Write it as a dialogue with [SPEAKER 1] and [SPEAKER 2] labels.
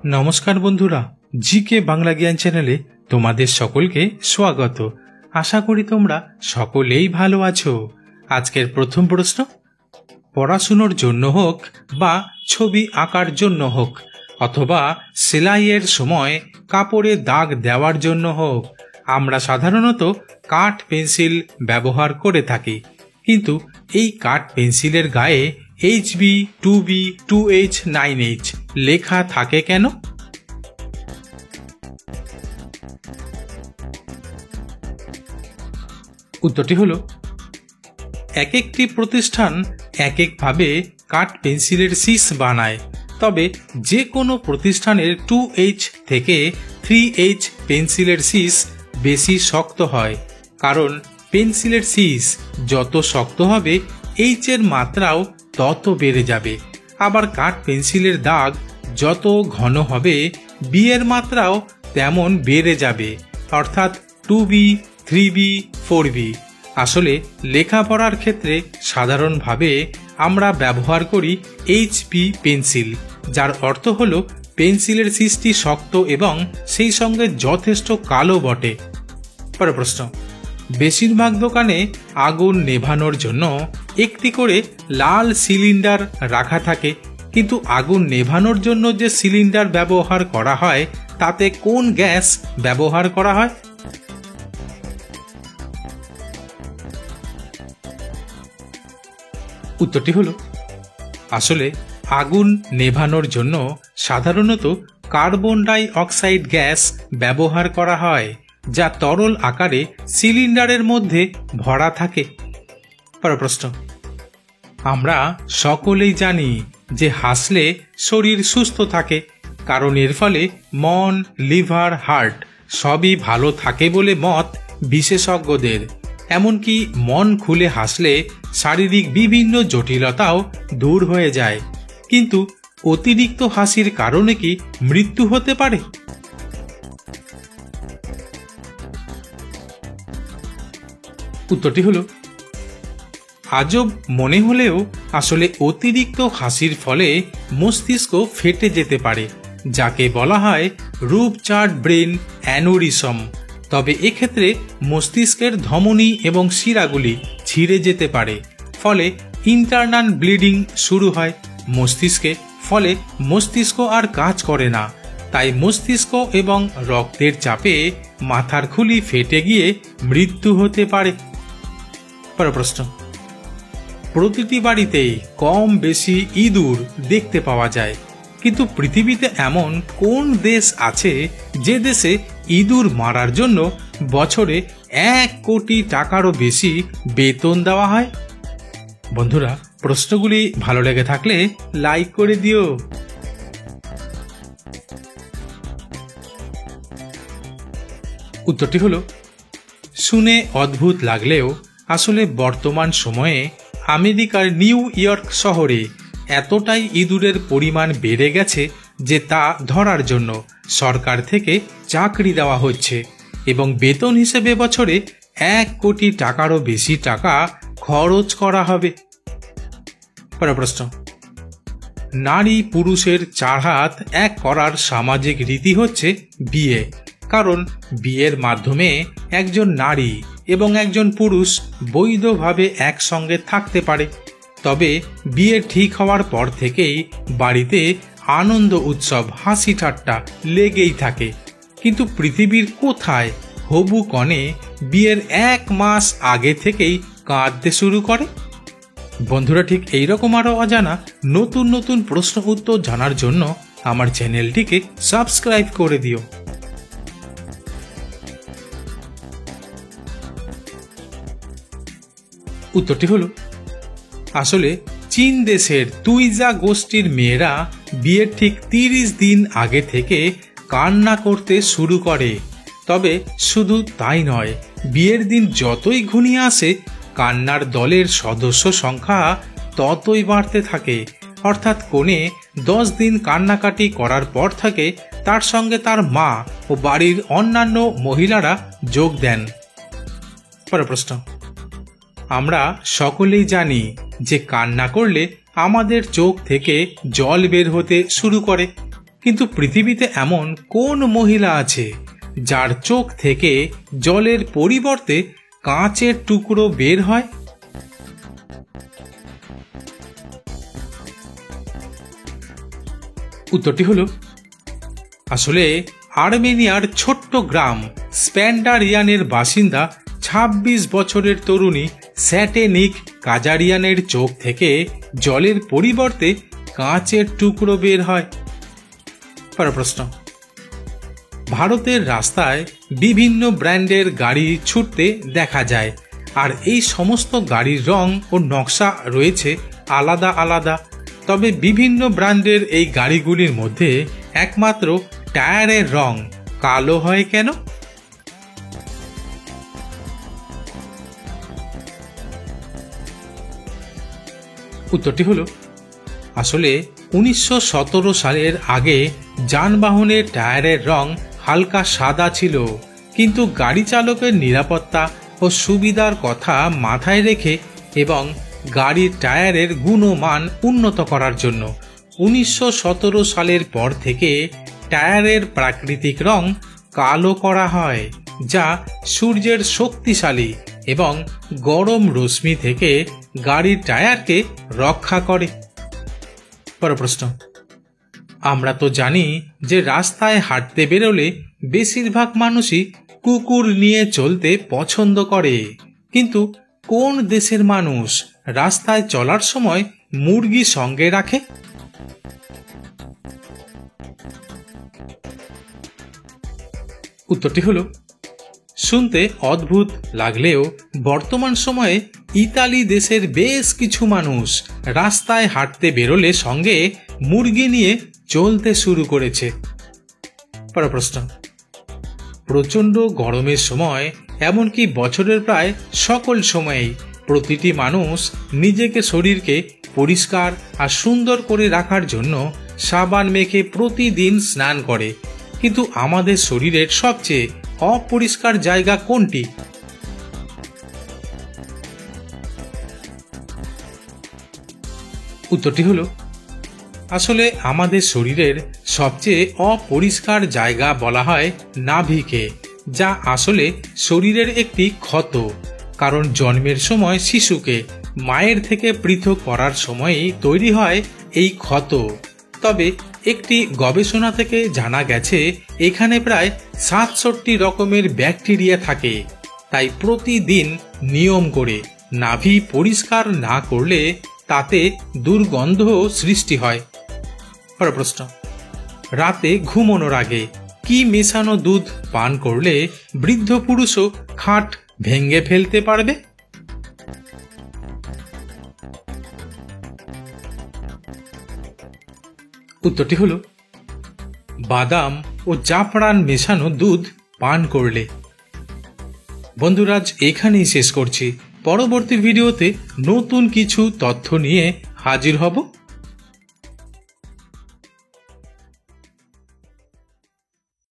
[SPEAKER 1] নমস্কার বন্ধুরা, জিকে বাংলা জ্ঞান চ্যানেলে তোমাদের সকলকে স্বাগত। আশা করি তোমরা সকলেই ভালো আছো। আজকের প্রথম প্রশ্ন, পড়াশুনোর জন্য হোক বা ছবি আঁকার জন্য হোক অথবা সেলাইয়ের সময় কাপড়ে দাগ দেওয়ার জন্য হোক, আমরা সাধারণত কাঠ পেন্সিল ব্যবহার করে থাকি। কিন্তু এই কাঠ পেন্সিলের গায়ে HB 2B 2H 9H লেখা থাকে কেন? উত্তরটি হলো, এক একটি প্রতিষ্ঠান এক একভাবে কাঠ পেন্সিলের শীষ বানায়। তবে যে কোনো প্রতিষ্ঠানের 2H থেকে 3H পেন্সিলের শীষ বেশি শক্ত হয়, কারণ পেন্সিলের শীষ যত শক্ত হবে H এর মাত্রাও তত বেড়ে যাবে। আবার কাঠ পেন্সিলের দাগ যত ঘন হবে B এর মাত্রাও তেমন বেড়ে যাবে, অর্থাৎ 2B 3B 4B। আসলে লেখাপড়ার ক্ষেত্রে সাধারণভাবে আমরা ব্যবহার করি HB পেন্সিল, যার অর্থ হলো পেন্সিলের শীষটি শক্ত এবং সেই সঙ্গে যথেষ্ট কালো বটে। পরের প্রশ্ন, বেশিরভাগ দোকানে আগুন নেভানোর জন্য একটি করে লাল সিলিন্ডার রাখা থাকে, কিন্তু আগুন নেভানোর জন্য যে সিলিন্ডার ব্যবহার করা হয় তাতে কোন গ্যাস ব্যবহার করা হয়? উত্তরটি হলো, আসলে আগুন নেভানোর জন্য সাধারণত কার্বন ডাই অক্সাইড গ্যাস ব্যবহার করা হয়, যা তরল আকারে সিলিন্ডারের মধ্যে ভরা থাকে। পরের প্রশ্ন, আমরা সকলেই জানি যে হাসলে শরীর সুস্থ থাকে, কারণ এর ফলে মন, লিভার, হার্ট সবই ভালো থাকে বলে মত বিশেষজ্ঞদের। এমনকি মন খুলে হাসলে শারীরিক বিভিন্ন জটিলতাও দূর হয়ে যায়। কিন্তু অতিরিক্ত হাসির কারণে কি মৃত্যু হতে পারে? উত্তরটি হলো, আজব মনে হলেও আসলে অতিরিক্ত হাসির ফলে মস্তিষ্ক ফেটে যেতে পারে, যাকে বলা হয় রুপচার্ড ব্রেন অ্যানুরিসম। তবে এক্ষেত্রে মস্তিষ্কের ধমনী এবং শিরাগুলি ছিঁড়ে যেতে পারে, ফলে ইন্টারনাল ব্লিডিং শুরু হয় মস্তিষ্কে। ফলে মস্তিষ্ক আর কাজ করে না, তাই মস্তিষ্ক এবং রক্তের চাপে মাথার খুলি ফেটে গিয়ে মৃত্যু হতে পারে। পরের প্রশ্ন, প্রতিটি বাড়িতেই কম বেশি ইঁদুর দেখতে পাওয়া যায়, কিন্তু পৃথিবীতে এমন কোন দেশ আছে যে দেশে ইঁদুর মারার জন্য বছরে 1 কোটি টাকারও বেশি বেতন দেওয়া হয়? বন্ধুরা, প্রশ্নগুলি ভালো লেগে থাকলে লাইক করে দিও। উত্তরটি হলো, শুনে অদ্ভুত লাগলেও আসলে বর্তমান সময়ে আমেরিকার নিউ ইয়র্ক শহরে এতটাই ইঁদুরের পরিমাণ বেড়ে গেছে যে তা ধরার জন্য সরকার থেকে চাকরি দেওয়া হচ্ছে এবং বেতন হিসেবে বছরে 1 কোটি টাকারও বেশি টাকা খরচ করা হবে। পরের প্রশ্ন, নারী পুরুষের 4 হাত এক করার সামাজিক রীতি হচ্ছে বিয়ে, কারণ বিয়ের মাধ্যমে একজন নারী এবং একজন পুরুষ বৈধভাবে একসঙ্গে থাকতে পারে। তবে বিয়ে ঠিক হওয়ার পর থেকেই বাড়িতে আনন্দ উৎসব, হাসি ঠাট্টা লেগেই থাকে। কিন্তু পৃথিবীর কোথায় হবু কনে বিয়ের 1 মাস আগে থেকেই কাঁদতে শুরু করে? বন্ধুরা, ঠিক এইরকম আরও অজানা নতুন নতুন প্রশ্ন উত্তর জানার জন্য আমার চ্যানেলটিকে সাবস্ক্রাইব করে দিও। উত্তরটি হলো, আসলে চীন দেশের তুইজা গোষ্ঠীর মেয়েরা বিয়ের ঠিক 30 দিন আগে থেকে কান্না করতে শুরু করে। তবে শুধু তাই নয়, বিয়ের দিন যতই ঘনিয়ে আসে কান্নার দলের সদস্য সংখ্যা ততই বাড়তে থাকে। অর্থাৎ কনে 10 দিন কান্নাকাটি করার পর থেকে তার সঙ্গে তার মা ও বাড়ির অন্যান্য মহিলারা যোগ দেন। পরের প্রশ্ন, আমরা সকলেই জানি যে কান্না করলে আমাদের চোখ থেকে জল বের হতে শুরু করে, কিন্তু পৃথিবীতে এমন কোন মহিলা আছে যার চোখ থেকে জলের পরিবর্তে কাঁচের টুকরো বের হয়? উত্তরটি হলো আসলে আর্মেনিয়ার ছোট্ট গ্রাম স্প্যান্ডারিয়ানের বাসিন্দা ২৬ বছরের তরুণী স্যাটেনিক কাজারিয়ানের চোখ থেকে জলের পরিবর্তে কাঁচের টুকরো বের হয়। পরের প্রশ্ন, ভারতের রাস্তায় বিভিন্ন ব্র্যান্ডের গাড়ি ছুটতে দেখা যায়, আর এই সমস্ত গাড়ির রং ও নকশা রয়েছে আলাদা আলাদা। তবে বিভিন্ন ব্র্যান্ডের এই গাড়িগুলির মধ্যে একমাত্র টায়ারের রং কালো হয় কেন? উত্তরটি হলো আসলে ১৯১৭ সালের আগে যানবাহনের টায়ারের রং হালকা সাদা ছিল, কিন্তু গাড়ি চালকের নিরাপত্তা ও সুবিধার কথা মাথায় রেখে এবং গাড়ির টায়ারের গুণমান উন্নত করার জন্য ১৯১৭ সালের পর থেকে টায়ারের প্রাকৃতিক রং কালো করা হয়, যা সূর্যের শক্তিশালী এবং গরম রশ্মি থেকে গাড়ির টায়ারকে রক্ষা করে। পরের প্রশ্ন, আমরা তো জানি যে রাস্তায় হাঁটতে বেরোলে বেশিরভাগ মানুষই কুকুর নিয়ে চলতে পছন্দ করে, কিন্তু কোন দেশের মানুষ রাস্তায় চলার সময় মুরগি সঙ্গে রাখে? উত্তরটি হলো শুনতে অদ্ভুত লাগলেও বর্তমান সময়ে ইতালি দেশের বেশ কিছু মানুষ রাস্তায় হাঁটতে বেরোলে সঙ্গে মুরগি নিয়ে চলতে শুরু করেছে। পরের প্রশ্ন, প্রচণ্ড গরমের সময় এমনকি বছরের প্রায় সকল সময়েই প্রতিটি মানুষ নিজেকে শরীরকে পরিষ্কার আর সুন্দর করে রাখার জন্য সাবান মেখে প্রতিদিন স্নান করে, কিন্তু আমাদের শরীরের সবচেয়ে অপরিষ্কার জায়গা কোনটি? উত্তরটি হলো আসলে আমাদের শরীরের সবচেয়ে অপরিষ্কার জায়গা বলা হয় নাভিকে, যা আসলে শরীরের একটি ক্ষত, কারণ জন্মের সময় শিশুকে মায়ের থেকে পৃথক করার সময়ই তৈরি হয় এই ক্ষত। তবে একটি গবেষণা থেকে জানা গেছে এখানে প্রায় ৬৭ রকমের ব্যাকটেরিয়া থাকে, তাই প্রতিদিন নিয়ম করে নাভি পরিষ্কার না করলে তাতে দুর্গন্ধ সৃষ্টি হয়। পরের প্রশ্ন, রাতে ঘুমানোর আগে কি মেশানো দুধ পান করলে বৃদ্ধ পুরুষও খাট ভেঙে ফেলতে পারবে? উত্তরটি হলো বাদাম ও জাফরান মেশানো দুধ পান করলে। বন্ধুরা, আজ এখানেই শেষ করছি। পরবর্তী ভিডিওতে নতুন কিছু তথ্য নিয়ে হাজির হব।